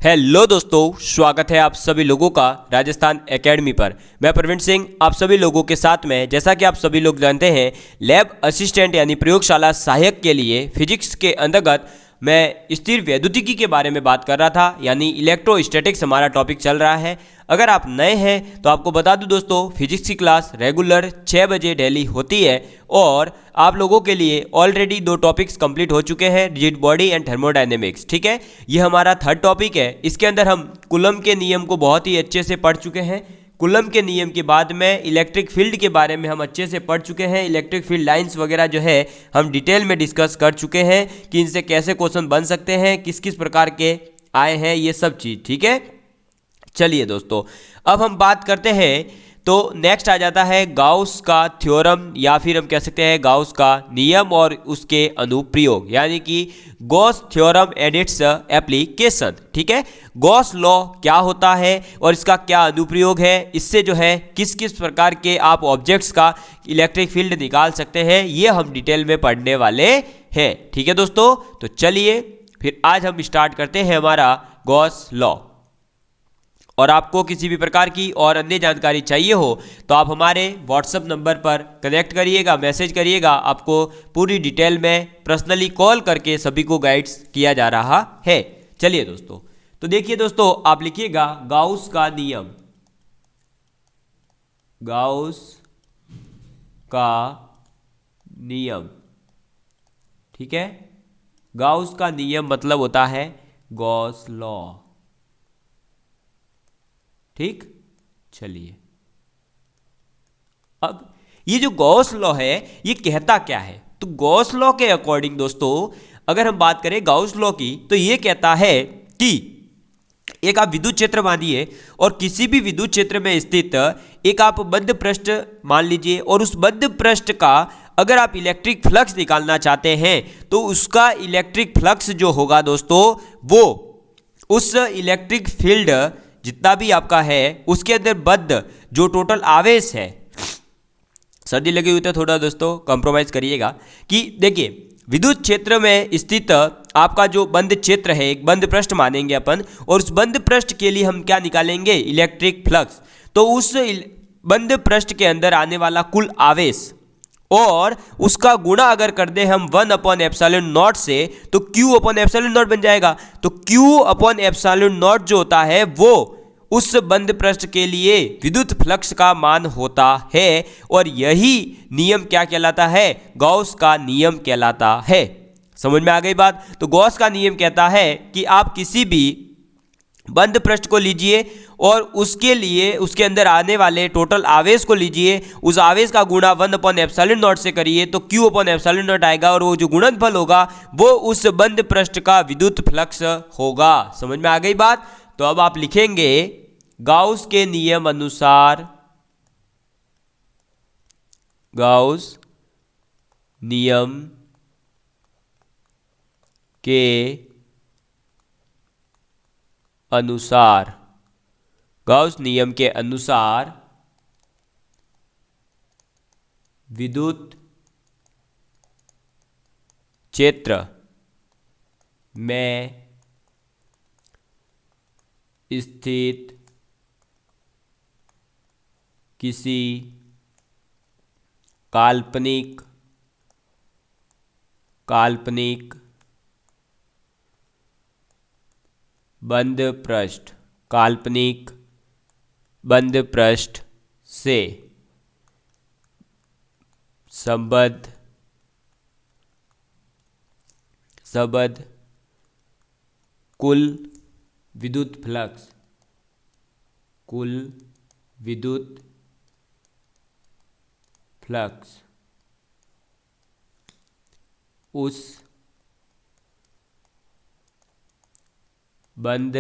Hello दोस्तों, स्वागत है आप सभी लोगों का राजस्थान एकेडमी पर। मैं प्रवीण सिंह आप सभी लोगों के साथ में, जैसा कि आप सभी लोग जानते हैं, लैब असिस्टेंट यानी प्रयोगशाला सहायक के लिए फिजिक्स के अंतर्गत मैं स्थिर वैद्युतिकी के बारे में बात कर रहा था, यानी इलेक्ट्रोस्टैटिक्स हमारा टॉपिक चल रहा है। अगर आप नए हैं तो आपको बता दूं दोस्तों, फिजिक्स की क्लास रेगुलर 6 बजे डेली होती है और आप लोगों के लिए ऑलरेडी 2 टॉपिक्स कंप्लीट हो चुके हैं, रिजिड बॉडी एंड थर्मोडायनेमिक्स। ठीक है, ये हमारा थर्ड टॉपिक है। इसके अंदर हम कूलम के नियम को बहुत ही अच्छे से पढ़ चुके हैं। कूलम के नियम के बाद में इलेक्ट्रिक फील्ड के बारे में हम अच्छे से पढ़ चुके हैं। इलेक्ट्रिक फील्ड लाइंस वगैरह जो है हम डिटेल में डिस्कस कर चुके हैं कि इनसे कैसे क्वेश्चन बन सकते हैं, किस किस प्रकार के आए हैं, ये सब चीज़। ठीक है, चलिए दोस्तों, अब हम बात करते हैं। तो नेक्स्ट आ जाता है गाउस का थ्योरम, या फिर हम कह सकते हैं गाउस का नियम और उसके अनुप्रयोग, यानी कि Gauss theorem and its application. ठीक है, गॉस लॉ क्या होता है और इसका क्या अनुप्रयोग है, इससे जो है किस किस प्रकार के आप ऑब्जेक्ट्स का इलेक्ट्रिक फील्ड निकाल सकते हैं, ये हम डिटेल में पढ़ने वाले हैं। ठीक है दोस्तों, तो चलिए फिर आज हम स्टार्ट करते हैं हमारा गॉस लॉ। और आपको किसी भी प्रकार की और अन्य जानकारी चाहिए हो तो आप हमारे व्हाट्सएप नंबर पर कनेक्ट करिएगा, मैसेज करिएगा। आपको पूरी डिटेल में पर्सनली कॉल करके सभी को गाइड्स किया जा रहा है। चलिए दोस्तों, तो देखिए दोस्तों, आप लिखिएगा गाउस का नियम। गाउस का नियम, ठीक है। गाउस का नियम मतलब होता है गॉस लॉ। ठीक, चलिए अब ये जो गॉस लॉ है ये कहता क्या है। तो गॉस लॉ के अकॉर्डिंग दोस्तों, अगर हम बात करें गॉस लॉ की, तो ये कहता है कि एक आप विद्युत क्षेत्र मानिए और किसी भी विद्युत क्षेत्र में स्थित एक आप बंद पृष्ठ मान लीजिए, और उस बंद पृष्ठ का अगर आप इलेक्ट्रिक फ्लक्स निकालना चाहते हैं तो उसका इलेक्ट्रिक फ्लक्स जो होगा दोस्तों, वो उस इलेक्ट्रिक फील्ड जितना भी आपका है उसके अंदर बद्ध जो टोटल आवेश है, सर्दी लगी हुई तो थोड़ा दोस्तों कंप्रोमाइज करिएगा। कि देखिए, विद्युत क्षेत्र में स्थित आपका जो बंद क्षेत्र है, एक बंद पृष्ठ मानेंगे अपन, और उस बंद पृष्ठ के लिए हम क्या निकालेंगे, इलेक्ट्रिक फ्लक्स। तो उस बंद पृष्ठ के अंदर आने वाला कुल आवेश और उसका गुणा अगर कर दें हम 1/ε0 से, तो Q/ε0 बन जाएगा। तो Q/ε0 जो होता है वो उस बंद पृष्ठ के लिए विद्युत फ्लक्स का मान होता है, और यही नियम क्या कहलाता है, गॉस का नियम कहलाता है। समझ में आ गई बात। तो गॉस का नियम कहता है कि आप किसी भी बंद पृष्ठ को लीजिए और उसके लिए उसके अंदर आने वाले टोटल आवेश को लीजिए, उस आवेश का गुणा 1/ε0 से करिए तो Q/ε0 आएगा, और वो जो गुणनफल होगा वो उस बंद पृष्ठ का विद्युत फ्लक्स होगा। समझ में आ गई बात। तो अब आप लिखेंगे गाउस के नियम अनुसार, गाउस नियम के अनुसार, गाउस नियम के अनुसार विद्युत क्षेत्र में स्थित किसी काल्पनिक बंद पृष्ठ, काल्पनिक बंद पृष्ठ से संबद्ध कुल विद्युत फ्लक्स, कुल विद्युत फ्लक्स उस बंद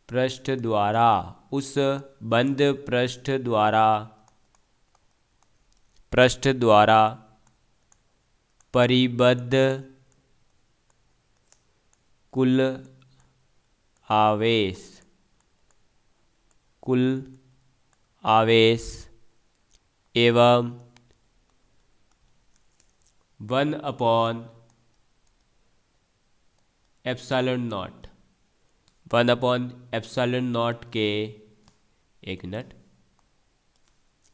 पृष्ठ द्वारा, उस बंद पृष्ठ द्वारा परिबद्ध कुल आवेश एवं 1/ε0 1/ε0 के, एक मिनट,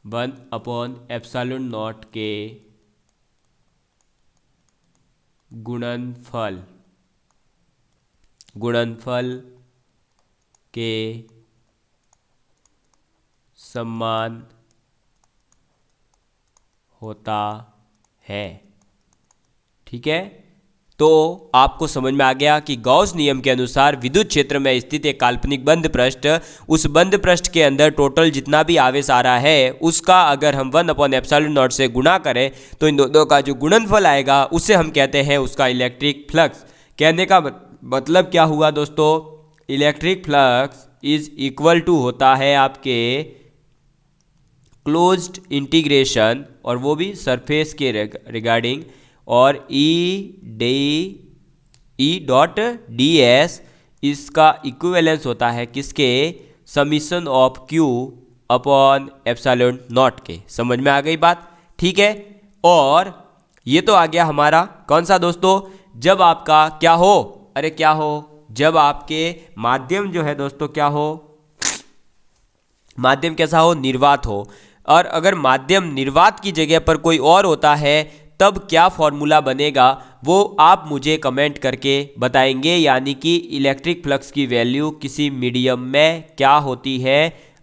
1/ε0 के गुणनफल के समान होता है। ठीक है, तो आपको समझ में आ गया कि गॉस नियम के अनुसार विद्युत क्षेत्र में स्थित एक काल्पनिक बंद पृष्ठ, उस बंद पृष्ठ के अंदर टोटल जितना भी आवेश आ रहा है उसका अगर हम 1/ε0 से गुणा करें तो इन दोनों का जो गुणनफल आएगा उसे हम कहते हैं उसका इलेक्ट्रिक फ्लक्स। कहने का मतलब क्या हुआ दोस्तों, electric flux is equal to होता है आपके क्लोज्ड इंटीग्रेशन, और वो भी सरफेस के रिगार्डिंग, और E.ds इसका इक्विवेलेंस होता है किसके, summation of Q upon epsilon not के। समझ में आ गई बात? ठीक है, और ये तो आ गया हमारा कौन सा दोस्तों, जब आपका क्या हो, अरे क्या हो, जब आपके माध्यम जो है दोस्तों क्या हो, माध्यम कैसा हो, निर्वात हो। और अगर माध्यम निर्वात की जगह पर कोई और होता है तब क्या फॉर्मूला बनेगा वो आप मुझे कमेंट करके बताएंगे, यानी कि इलेक्ट्रिक फ्लक्स की वैल्यू किसी मीडियम में क्या होती है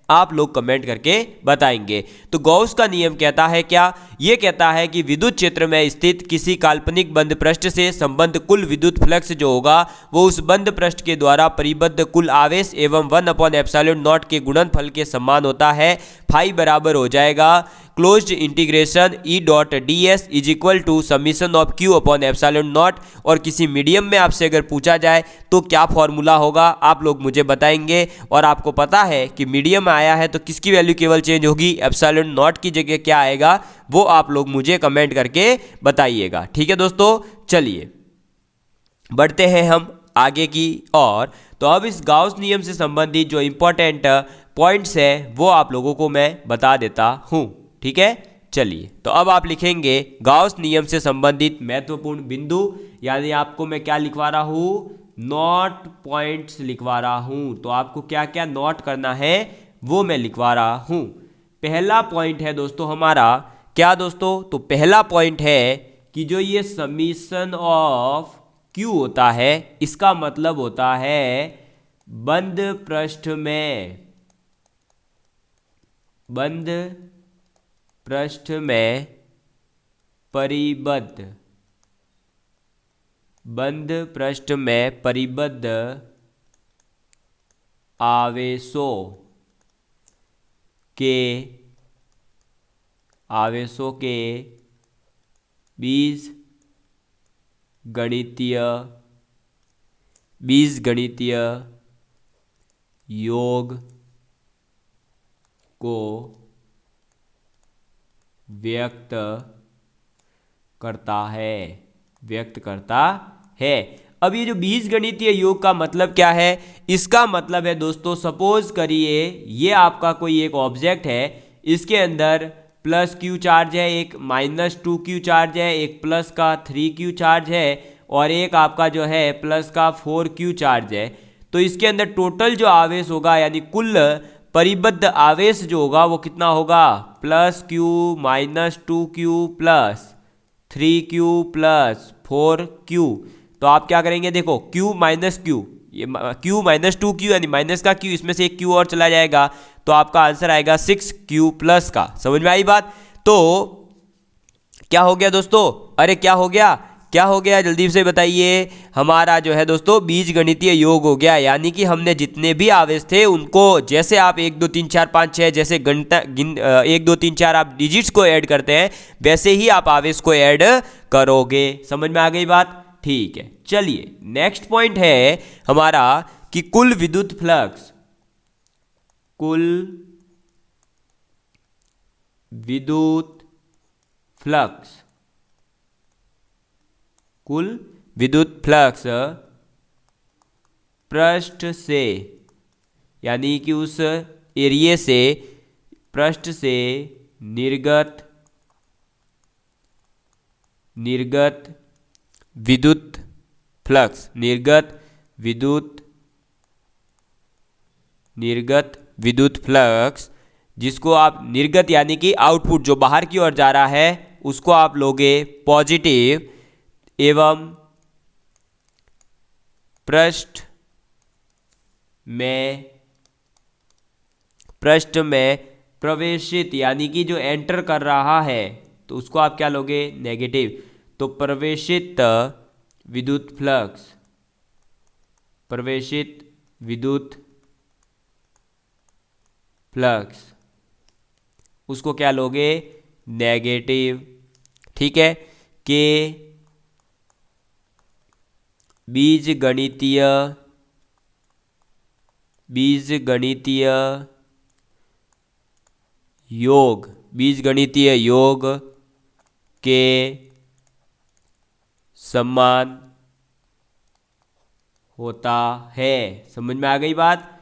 आप लोग कमेंट करके बताएंगे। तो गॉस का नियम कहता है क्या, ये कहता है कि विद्युत क्षेत्र में स्थित किसी काल्पनिक बंद पृष्ठ से संबंध कुल विद्युत फ्लक्स जो होगा वो उस बंद पृष्ठ के द्वारा परिबद्ध कुल आवेश एवं 1/ε0 के गुणनफल के समान होता है। फाई बराबर हो जाएगा closed integration E.ds is equal to summation of Q upon epsilon naught. और किसी मीडियम में आपसे अगर पूछा जाए तो क्या फॉर्मूला होगा आप लोग मुझे बताएंगे, और आपको पता है कि मीडियम आया है तो किसकी वैल्यू केवल चेंज होगी, एप्सिलॉन नॉट की जगह क्या आएगा वो आप लोग मुझे कमेंट करके बताइएगा। ठीक है दोस्तों, चलिए बढ़ते हैं हम आगे की और। तो अब इस गॉस नियम से संबंधित जो इंपॉर्टेंट पॉइंट्स है वो आप लोगों को मैं बता देता हूँ। ठीक है, चलिए तो अब आप लिखेंगे गॉस नियम से संबंधित महत्वपूर्ण बिंदु, यानी आपको मैं क्या लिखवा रहा हूँ, नोट पॉइंट्स लिखवा रहा हूँ। तो आपको क्या क्या नोट करना है वो मैं लिखवा रहा हूँ। पहला पॉइंट है दोस्तों हमारा क्या दोस्तों, तो पहला पॉइंट है कि जो ये समीशन ऑफ Q होता है इसका मतलब होता है बंद पृष्ठ में परिबद्ध आवेशों के बीजगणितीय योग को व्यक्त करता है। अब ये जो बीजगणितीय योग का मतलब क्या है, इसका मतलब है दोस्तों, सपोज करिए ये आपका कोई एक ऑब्जेक्ट है, इसके अंदर प्लस Q चार्ज है, एक -2Q चार्ज है, एक प्लस का 3Q चार्ज है, और एक आपका जो है प्लस का 4Q चार्ज है। तो इसके अंदर टोटल जो आवेश होगा यानी कुल परिबद्ध आवेश जो होगा वो कितना होगा, +Q -2Q plus 3Q plus 4Q। तो आप क्या करेंगे, देखो Q माइनस Q, ये Q -2Q यानी माइनस का Q, इसमें से एक Q और चला जाएगा तो आपका आंसर आएगा 6Q प्लस का। समझ में आई बात? तो क्या हो गया दोस्तों, अरे क्या हो गया जल्दी से बताइए, हमारा जो है दोस्तों बीजगणितीय योग हो गया। यानी कि हमने जितने भी आवेश थे उनको, जैसे आप 1 2 3 4 5 6 जैसे 1 2 3 4 आप डिजिट्स को ऐड करते हैं वैसे ही आप आवेश को ऐड करोगे। समझ में आ गई बात? ठीक है, चलिए नेक्स्ट पॉइंट है हमारा कि कुल विद्युत फ्लक्स पृष्ठ से, यानी कि उस एरिया से, पृष्ठ से निर्गत विद्युत निर्गत विद्युत फ्लक्स, जिसको आप निर्गत यानी कि आउटपुट जो बाहर की ओर जा रहा है उसको आप लोगे पॉजिटिव एवं पृष्ठ में प्रवेशित यानी कि जो एंटर कर रहा है तो उसको आप क्या लोगे नेगेटिव। तो प्रवेशित विद्युत फ्लक्स, प्रवेशित विद्युत फ्लक्स उसको क्या लोगे नेगेटिव। ठीक है, के बीजगणितीय योग के समान होता है। समझ में आ गई बात।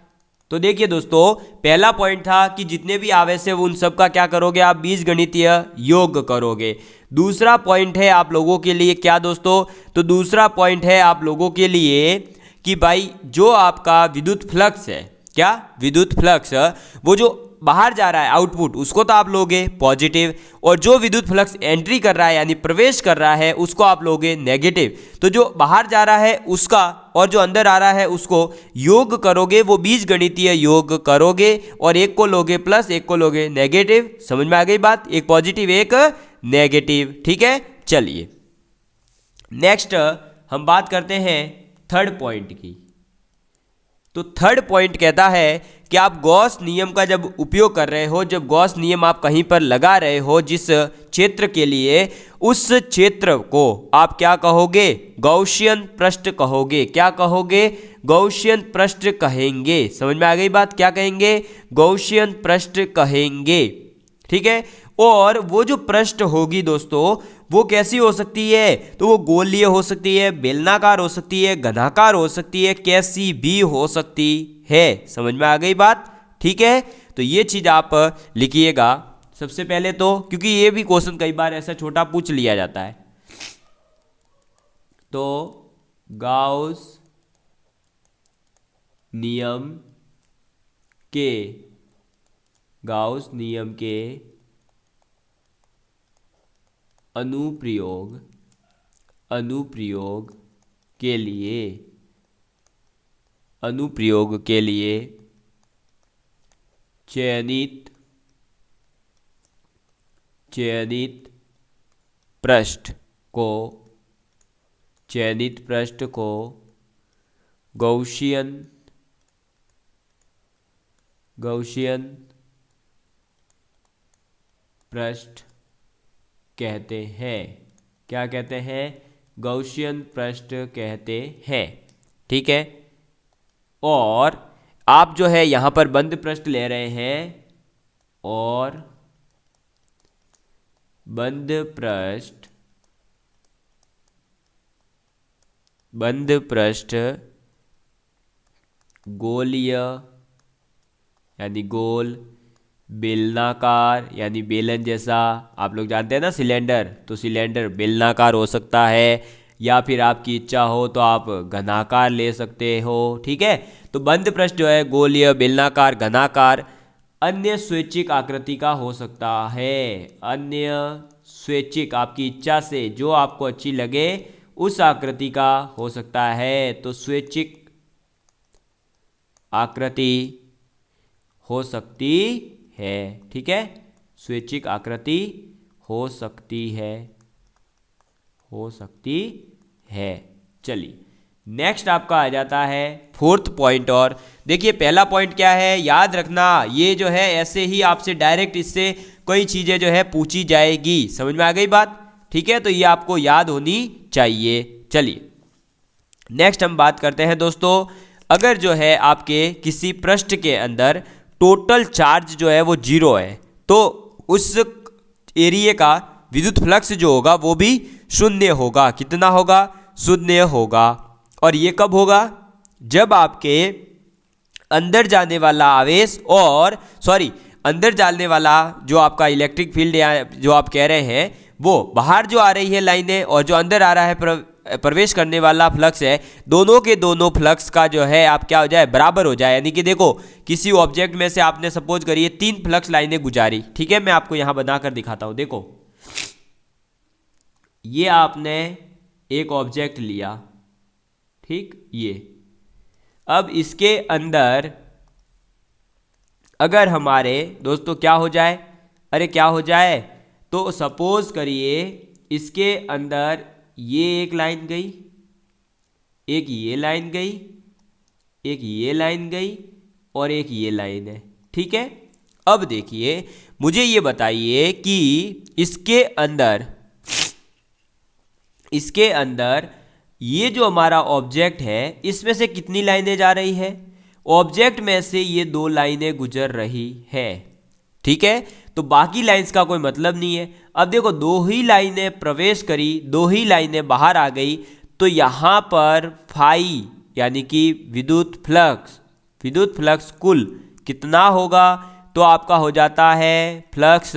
तो देखिए दोस्तों, पहला पॉइंट था कि जितने भी आवेश है उन सब का क्या करोगे आप बीजगणितीय योग करोगे। दूसरा पॉइंट है आप लोगों के लिए क्या दोस्तों, तो दूसरा पॉइंट है आप लोगों के लिए कि भाई जो आपका विद्युत फ्लक्स है, क्या विद्युत फ्लक्स वो जो बाहर जा रहा है आउटपुट उसको तो आप लोगे पॉजिटिव, और जो विद्युत फ्लक्स एंट्री कर रहा है यानी प्रवेश कर रहा है उसको आप लोगे नेगेटिव। तो जो बाहर जा रहा है उसका और जो अंदर आ रहा है उसको योग करोगे, वो बीजगणितीय योग करोगे, और एक को लोगे प्लस एक को लोगे नेगेटिव। समझ में आ गई बात, एक पॉजिटिव एक नेगेटिव। ठीक है, चलिए नेक्स्ट हम बात करते हैं थर्ड पॉइंट की। तो थर्ड पॉइंट कहता है कि आप गॉस नियम का जब उपयोग कर रहे हो, जब गॉस नियम आप कहीं पर लगा रहे हो जिस क्षेत्र के लिए, उस क्षेत्र को आप क्या कहोगे गॉसियन पृष्ठ कहोगे। क्या कहोगे गॉसियन पृष्ठ कहेंगे। समझ में आ गई बात, क्या कहेंगे गॉसियन पृष्ठ कहेंगे। ठीक है, और वो जो पृष्ठ होगी दोस्तों वो कैसी हो सकती है, तो वो गोलीय हो सकती है, बेलनाकार हो सकती है, घनाकार हो सकती है, कैसी भी हो सकती है। समझ में आ गई बात। ठीक है, तो ये चीज आप लिखिएगा सबसे पहले तो, क्योंकि ये भी क्वेश्चन कई बार ऐसा छोटा पूछ लिया जाता है। तो गाउस नियम के अनुप्रयोग के लिए चयनित पृष्ठ को गॉसियन पृष्ठ कहते हैं। क्या कहते हैं गॉसियन पृष्ठ कहते हैं। ठीक है, और आप जो है यहां पर बंद पृष्ठ ले रहे हैं, और बंद पृष्ठ गोलीय यानी गोल, बेलनाकार यानी बेलन जैसा, आप लोग जानते हैं ना सिलेंडर, तो सिलेंडर बेलनाकार हो सकता है, या फिर आपकी इच्छा हो तो आप घनाकार ले सकते हो। ठीक है, तो बंद पृष्ठ जो है गोलीय, बेलनाकार, घनाकार, अन्य स्वैच्छिक आकृति का हो सकता है। अन्य स्वैच्छिक आपकी इच्छा से जो आपको अच्छी लगे उस आकृति का हो सकता है। तो स्वैच्छिक आकृति हो सकती है। ठीक है, स्वैच्छिक आकृति हो सकती है। चलिए नेक्स्ट आपका आ जाता है फोर्थ पॉइंट। और देखिए पहला पॉइंट क्या है, याद रखना ये जो है ऐसे ही आपसे डायरेक्ट इससे कई चीज़ें जो है पूछी जाएगी। समझ में आ गई बात। ठीक है, तो ये आपको याद होनी चाहिए। चलिए नेक्स्ट हम बात करते हैं दोस्तों, अगर जो है आपके किसी पृष्ठ के अंदर टोटल चार्ज जो है वो 0 है, तो उस एरिया का विद्युत फ्लक्स जो होगा वो भी 0 होगा। कितना होगा 0 होगा। और ये कब होगा, जब आपके अंदर जाने वाला आवेश और अंदर जाने वाला जो आपका इलेक्ट्रिक फील्ड या जो आप कह रहे हैं वो बाहर जो आ रही है लाइनें, और जो अंदर आ रहा है प्रवेश करने वाला फ्लक्स है, दोनों के दोनों फ्लक्स का जो है आप क्या हो जाए, बराबर हो जाए। यानी कि देखो किसी ऑब्जेक्ट में से आपने सपोज करिए 3 फ्लक्स लाइनें गुजारी, ठीक है, मैं आपको यहां बनाकर दिखाता हूं। देखो ये आपने एक ऑब्जेक्ट लिया, ठीक, ये अब इसके अंदर अगर हमारे दोस्तों क्या हो जाए, अरे क्या हो जाए, तो सपोज करिए इसके अंदर ये एक लाइन गई, एक ये लाइन गई, एक ये लाइन गई और एक ये लाइन है, ठीक है। अब देखिए मुझे ये बताइए कि इसके अंदर ये जो हमारा ऑब्जेक्ट है इसमें से कितनी लाइनें जा रही है, ऑब्जेक्ट में से ये 2 लाइनें गुजर रही है, ठीक है, तो बाकी लाइंस का कोई मतलब नहीं है। अब देखो 2 ही लाइनें प्रवेश करी, 2 ही लाइनें बाहर आ गई, तो यहां पर फाई यानी कि विद्युत फ्लक्स कुल कितना होगा, तो आपका हो जाता है फ्लक्स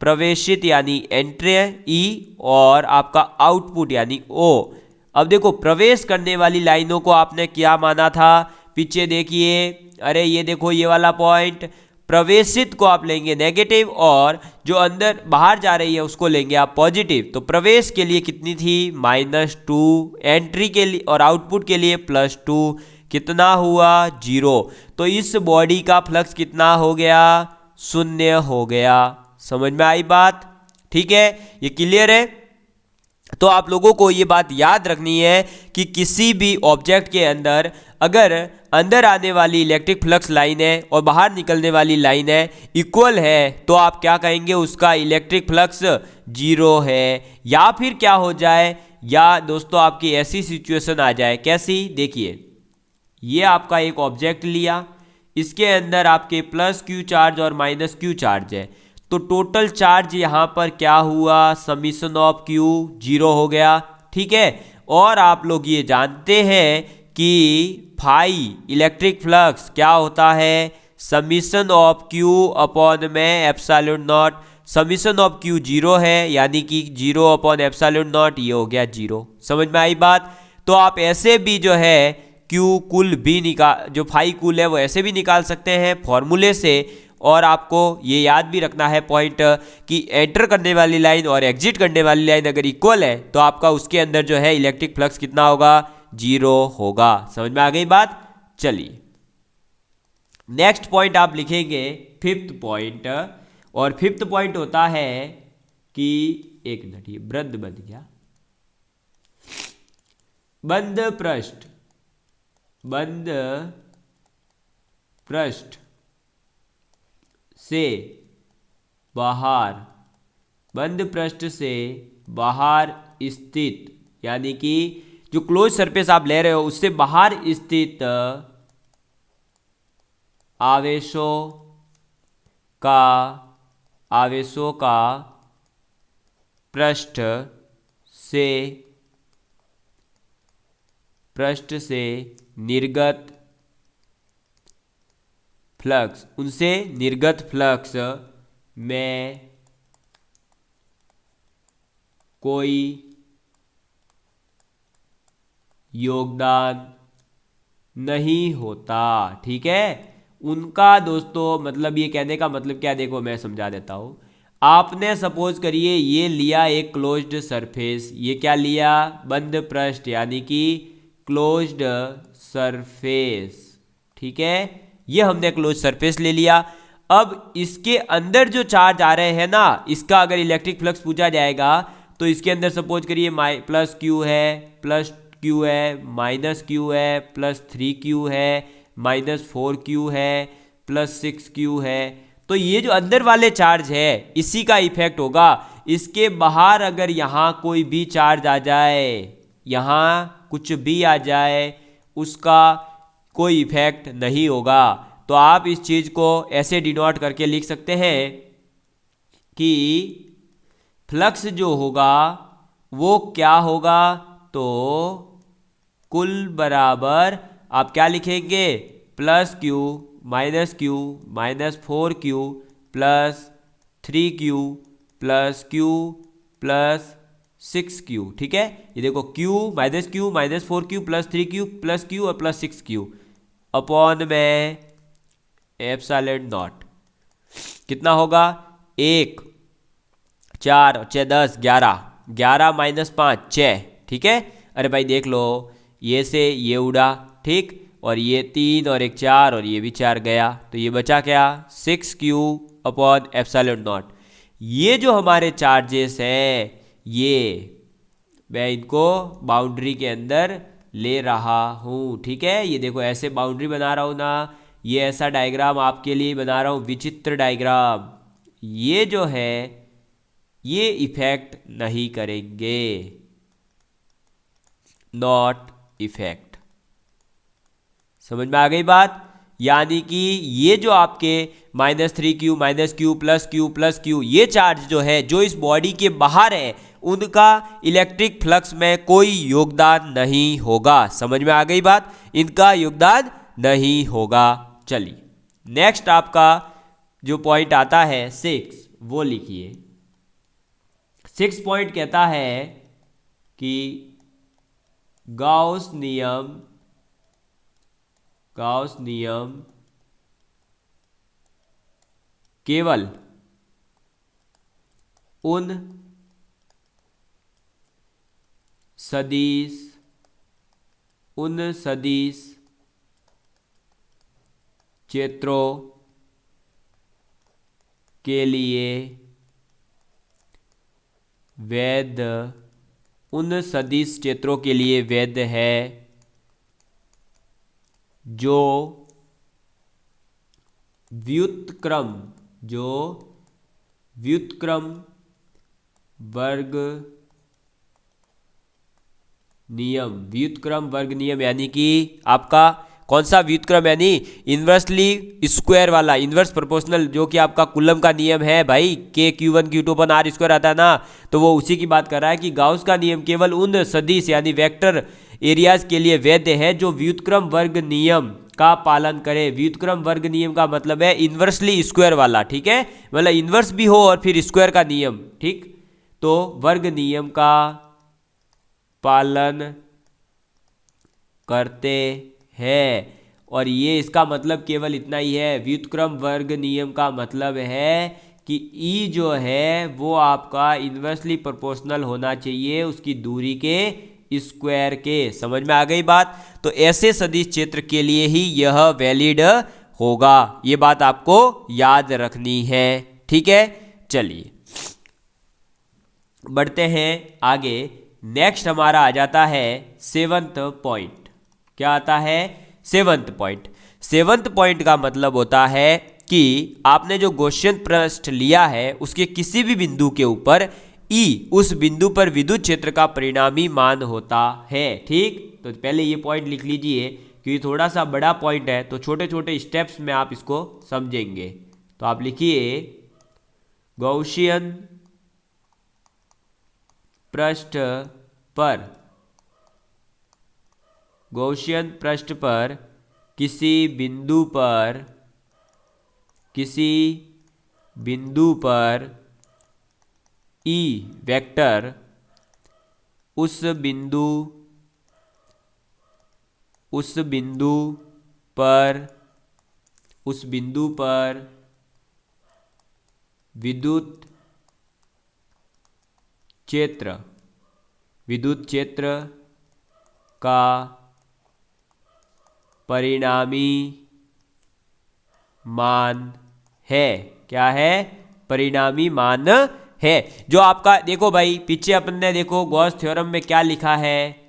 प्रवेशित यानी एंट्री ई और आपका आउटपुट यानी ओ। अब देखो प्रवेश करने वाली लाइनों को आपने क्या माना था, पीछे देखिए, अरे ये देखो ये वाला पॉइंट, प्रवेशित को आप लेंगे नेगेटिव और जो अंदर बाहर जा रही है उसको लेंगे आप पॉजिटिव। तो प्रवेश के लिए कितनी थी -2, एंट्री के लिए और आउटपुट के लिए +2, कितना हुआ 0। तो इस बॉडी का फ्लक्स कितना हो गया, 0 हो गया। समझ में आई बात, ठीक है, ये क्लियर है। तो आप लोगों को ये बात याद रखनी है कि किसी भी ऑब्जेक्ट के अंदर अगर अंदर आने वाली इलेक्ट्रिक फ्लक्स लाइन है और बाहर निकलने वाली लाइन है इक्वल है, तो आप क्या कहेंगे, उसका इलेक्ट्रिक फ्लक्स 0 है। या फिर क्या हो जाए, या दोस्तों आपकी ऐसी सिचुएशन आ जाए, कैसी, देखिए ये आपका एक ऑब्जेक्ट लिया, इसके अंदर आपके +q चार्ज और -q चार्ज है, तो टोटल चार्ज यहां पर क्या हुआ, समीशन ऑफ q 0 हो गया, ठीक है। और आप लोग ये जानते हैं कि फाई इलेक्ट्रिक फ्लक्स क्या होता है, समीशन ऑफ q अपॉन में ε0, समीशन ऑफ q 0 है यानी कि 0 अपॉन ε0, ये हो गया 0। समझ में आई बात। तो आप ऐसे भी जो है Q कुल भी जो फाई कुल है वो ऐसे भी निकाल सकते हैं फॉर्मूले से। और आपको ये याद भी रखना है पॉइंट कि एंटर करने वाली लाइन और एग्जिट करने वाली लाइन अगर इक्वल है तो आपका उसके अंदर जो है इलेक्ट्रिक फ्लक्स कितना होगा, 0 होगा। समझ में आ गई बात। चलिए नेक्स्ट पॉइंट आप लिखेंगे 5th पॉइंट, और 5th पॉइंट होता है कि एक मिनट, ये वृत्त बन गया, बंद पृष्ठ से बाहर, बंद पृष्ठ से बाहर स्थित, यानी कि जो क्लोज सरफेस आप ले रहे हो उससे बाहर स्थित आवेशों का पृष्ठ से निर्गत फ्लक्स, उनसे निर्गत फ्लक्स में कोई योगदान नहीं होता। ठीक है, उनका दोस्तों मतलब ये कहने का मतलब क्या, देखो मैं समझा देता हूं। आपने सपोज करिए ये लिया एक क्लोज्ड सरफेस, ये क्या लिया, बंद पृष्ठ यानी कि क्लोज्ड सरफेस। ठीक है, ये हमने क्लोज सरफेस ले लिया। अब इसके अंदर जो चार्ज आ रहे हैं ना, इसका अगर इलेक्ट्रिक फ्लक्स पूछा जाएगा तो इसके अंदर सपोज करिए +q है, +q है, -q है, +3q है, -4q है, +6q है। तो ये जो अंदर वाले चार्ज है इसी का इफेक्ट होगा। इसके बाहर अगर यहाँ कोई भी चार्ज आ जाए, यहाँ कुछ भी आ जाए, उसका कोई इफेक्ट नहीं होगा। तो आप इस चीज को ऐसे डिनोट करके लिख सकते हैं कि फ्लक्स जो होगा वो क्या होगा, तो कुल बराबर आप क्या लिखेंगे, +q -q -4q +3q +q 6q, ठीक है। ये देखो q minus 4q plus 3q plus q और प्लस 6q अपॉन में एप्सिलॉन नॉट। कितना होगा? 1 4 और 6 10 11, 11 माइनस 5 6, ठीक है। अरे भाई देख लो, ये से ये उड़ा, ठीक, और ये 3 और 1 4 और ये भी 4 गया, तो ये बचा क्या? 6q upon epsilon not. ये जो हमारे चार्जेस हैं, ये मैं इनको बाउंड्री के अंदर ले रहा हूँ, ठीक है। ये देखो ऐसे बाउंड्री बना रहा हूँ ना, ये ऐसा डायग्राम आपके लिए बना रहा हूँ, विचित्र डायग्राम। ये जो है ये इफेक्ट नहीं करेंगे, नॉट इफेक्ट। समझ में आ गई बात? यानी कि ये जो आपके -3q minus q plus q ये चार्ज जो है, जो इस बॉडी के बाहर है, उनका इलेक्ट्रिक फ्लक्स में कोई योगदान नहीं होगा। समझ में आ गई बात? इनका योगदान नहीं होगा। चलिए नेक्स्ट आपका जो पॉइंट आता है 6, वो लिखिए। 6 पॉइंट कहता है कि गाउस नियम केवल उन सदिश क्षेत्रों के लिए वैध, उन सदिश क्षेत्रों के लिए वैध है जो व्युत्क्रम वर्ग नियम, यानी कि आपका कौन सा व्युत्क्रम, यानी इन्वर्सली स्क्वायर वाला, इन्वर्स प्रोपोर्शनल, जो कि आपका कूलम का नियम है भाई, के Q1 Q2 अपन R स्क्वायर आता है ना, तो वो उसी की बात कर रहा है कि गाउस का नियम केवल उन सदिश यानी वेक्टर एरियाज के लिए वैध है जो व्युत्क्रम वर्ग नियम का पालन करे। व्युत्क्रम वर्ग नियम का मतलब है इन्वर्सली स्क्वायर वाला, ठीक है, मतलब इन्वर्स भी हो और फिर स्क्वायर का नियम, ठीक। तो वर्ग नियम का पालन करते हैं, और ये इसका मतलब केवल इतना ही है। व्युत्क्रम वर्ग नियम का मतलब है कि ई जो है वो आपका इन्वर्सली प्रोपोर्शनल होना चाहिए उसकी दूरी के स्क्वायर के। समझ में आ गई बात? तो ऐसे सदिश क्षेत्र के लिए ही यह वैलिड होगा, ये बात आपको याद रखनी है, ठीक है। चलिए बढ़ते हैं आगे। नेक्स्ट हमारा आ जाता है 7th पॉइंट। क्या आता है? 7th point. 7th पॉइंट का मतलब होता है कि आपने जो गॉसियन पृष्ठ लिया है उसके किसी भी बिंदु के ऊपर E उस बिंदु पर विद्युत क्षेत्र का परिणामी मान होता है, ठीक। तो पहले ये पॉइंट लिख लीजिए, क्योंकि थोड़ा सा बड़ा पॉइंट है तो छोटे छोटे स्टेप्स में आप इसको समझेंगे। तो आप लिखिए गॉसियन पृष्ठ पर किसी बिंदु पर E वेक्टर उस बिंदु पर विद्युत क्षेत्र का परिणामी मान है। क्या है? परिणामी मान है। जो आपका देखो भाई, पीछे अपन ने देखो गॉस थ्योरम में क्या लिखा है,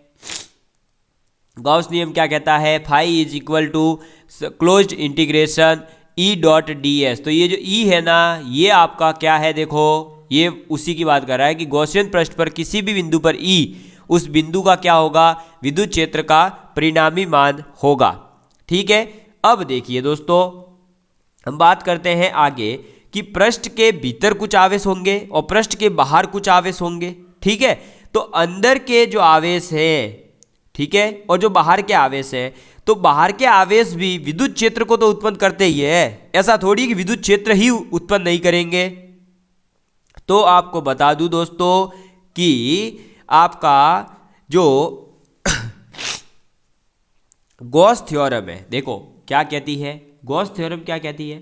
गॉस नियम क्या कहता है, phi is equal to closed integration E dot ds। तो ये जो E है ना, ये आपका क्या है, देखो ये उसी की बात कर रहा है कि गॉसियन पृष्ठ पर किसी भी बिंदु पर E उस बिंदु का क्या होगा, विद्युत क्षेत्र का परिणामी मान होगा, ठीक है। अब देखिए दोस्तों, हम बात करते हैं आगे कि पृष्ठ के भीतर कुछ आवेश होंगे और पृष्ठ के बाहर कुछ आवेश होंगे, ठीक है। तो अंदर के जो आवेश है, ठीक है, और जो बाहर के आवेश है, तो बाहर के आवेश भी विद्युत क्षेत्र को तो उत्पन्न करते ही है, ऐसा थोड़ी कि विद्युत क्षेत्र ही उत्पन्न नहीं करेंगे। तो आपको बता दूं दोस्तों कि आपका जो गॉस थ्योरम है, देखो क्या कहती है, गॉस थ्योरम क्या कहती है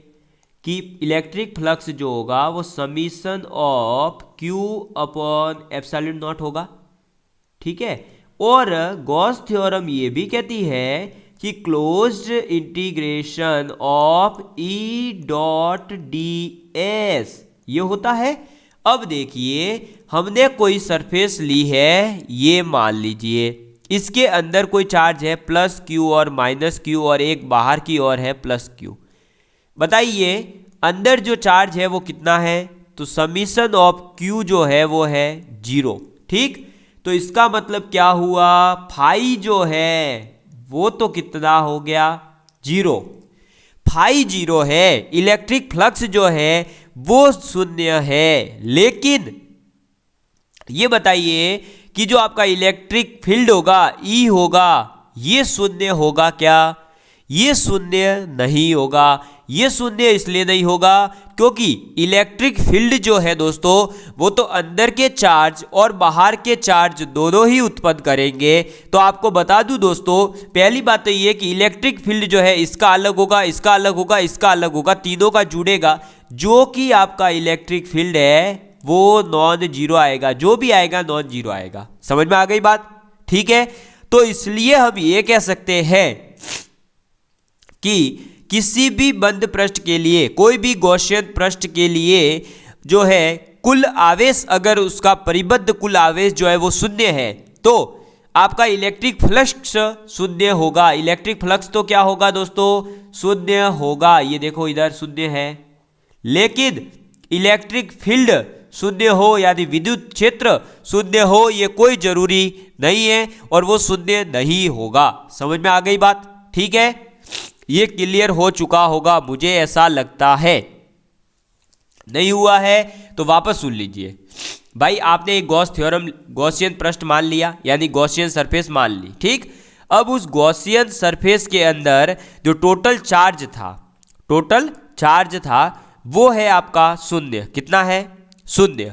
कि इलेक्ट्रिक फ्लक्स जो होगा वो summation of Q upon epsilon not होगा, ठीक है। और गॉस थ्योरम ये भी कहती है कि closed integration of E dot ds ये होता है। अब देखिए हमने कोई सरफेस ली है, ये मान लीजिए इसके अंदर कोई चार्ज है प्लस Q और माइनस Q और एक बाहर की ओर है प्लस Q। बताइए अंदर जो चार्ज है वो कितना है, तो समीशन ऑफ Q जो है वो है 0, ठीक। तो इसका मतलब क्या हुआ, फाई जो है वो तो कितना हो गया 0, फाई 0 है, इलेक्ट्रिक फ्लक्स जो है वो 0 है। लेकिन ये बताइए कि जो आपका इलेक्ट्रिक फील्ड होगा E होगा ये 0 होगा क्या, ये 0 नहीं होगा। ये 0 इसलिए नहीं होगा क्योंकि इलेक्ट्रिक फील्ड जो है दोस्तों वो तो अंदर के चार्ज और बाहर के चार्ज दोनों ही उत्पन्न करेंगे। तो आपको बता दूं दोस्तों, पहली बात तो ये कि इलेक्ट्रिक फील्ड जो है इसका अलग होगा, इसका अलग होगा, इसका अलग होगा, तीनों का जुड़ेगा, जो कि आपका इलेक्ट्रिक फील्ड है वो नॉन जीरो आएगा, जो भी आएगा नॉन जीरो आएगा। समझ में आ गई बात, ठीक है। तो इसलिए हम ये कह सकते हैं कि किसी भी बंद पृष्ठ के लिए, कोई भी गॉसियन पृष्ठ के लिए जो है कुल आवेश, अगर उसका परिबद्ध कुल आवेश जो है वो 0 है तो आपका इलेक्ट्रिक फ्लक्स 0 होगा। इलेक्ट्रिक फ्लक्स तो क्या होगा दोस्तों 0 होगा, ये देखो इधर 0 है। लेकिन इलेक्ट्रिक फील्ड 0 हो यानी विद्युत क्षेत्र 0 हो ये कोई जरूरी नहीं है और वो 0 नहीं होगा। समझ में आ गई बात, ठीक है। ये क्लियर हो चुका होगा मुझे ऐसा लगता है, नहीं हुआ है तो वापस सुन लीजिए। भाई आपने एक गॉस थ्योरम, गॉसियन पृष्ठ मान लिया यानी गॉसियन सरफेस मान ली, ठीक। अब उस गॉसियन सरफेस के अंदर जो टोटल चार्ज था वो है आपका 0, कितना है 0।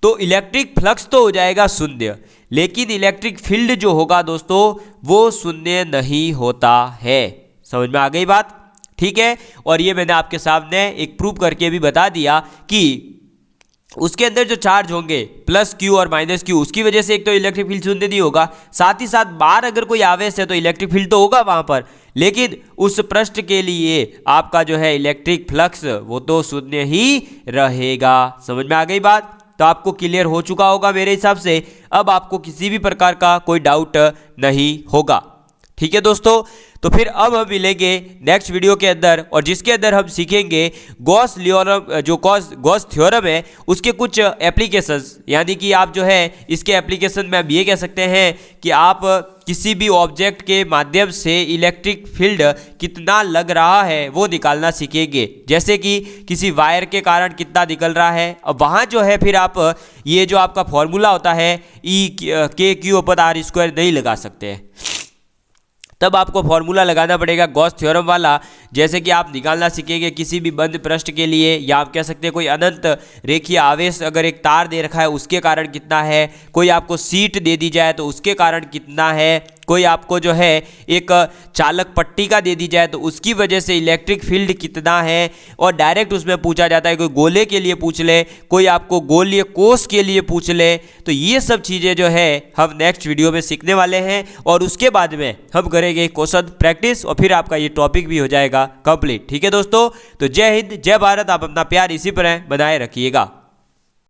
तो इलेक्ट्रिक फ्लक्स तो हो जाएगा 0, लेकिन इलेक्ट्रिक फील्ड जो होगा दोस्तों वो 0 नहीं होता है। समझ में आ गई बात, ठीक है। और ये मैंने आपके सामने एक प्रूव करके भी बता दिया कि उसके अंदर जो चार्ज होंगे प्लस Q और माइनस Q, उसकी वजह से एक तो इलेक्ट्रिक फील्ड 0 नहीं होगा, साथ ही साथ बाहर अगर कोई आवेश है तो इलेक्ट्रिक फील्ड तो होगा वहां पर, लेकिन उस पृष्ठ के लिए आपका जो है इलेक्ट्रिक फ्लक्स वो तो 0 ही रहेगा। समझ में आ गई बात, तो आपको क्लियर हो चुका होगा मेरे हिसाब से। अब आपको किसी भी प्रकार का कोई डाउट नहीं होगा, ठीक है दोस्तों। तो फिर अब हम मिलेंगे नेक्स्ट वीडियो के अंदर, और जिसके अंदर हम सीखेंगे गॉस थ्योरम है उसके कुछ एप्लीकेशंस, यानी कि आप जो है इसके एप्लीकेशन में आप ये कह सकते हैं कि आप किसी भी ऑब्जेक्ट के माध्यम से इलेक्ट्रिक फील्ड कितना लग रहा है वो निकालना सीखेंगे। जैसे कि किसी वायर के कारण कितना निकल रहा है, अब वहाँ जो है फिर आप ये जो आपका फॉर्मूला होता है E/Q/R² नहीं लगा सकते हैं, तब आपको फॉर्मूला लगाना पड़ेगा गॉस थ्योरम वाला। जैसे कि आप निकालना सीखेंगे किसी भी बंद पृष्ठ के लिए, या आप कह सकते हैं कोई अनंत रेखीय आवेश अगर एक तार दे रखा है उसके कारण कितना है, कोई आपको सीट दे दी जाए तो उसके कारण कितना है, कोई आपको जो है एक चालक पट्टी का दे दी जाए तो उसकी वजह से इलेक्ट्रिक फील्ड कितना है, और डायरेक्ट उसमें पूछा जाता है कोई गोले के लिए पूछ ले, कोई आपको गोलीय कोष के लिए पूछ ले। तो ये सब चीज़ें जो है हम नेक्स्ट वीडियो में सीखने वाले हैं, और उसके बाद में हम करेंगे क्वेश्चन प्रैक्टिस और फिर आपका ये टॉपिक भी हो जाएगा कंप्लीट, ठीक है दोस्तों। तो जय हिंद, जय भारत, आप अपना प्यार इसी तरह बनाए रखिएगा।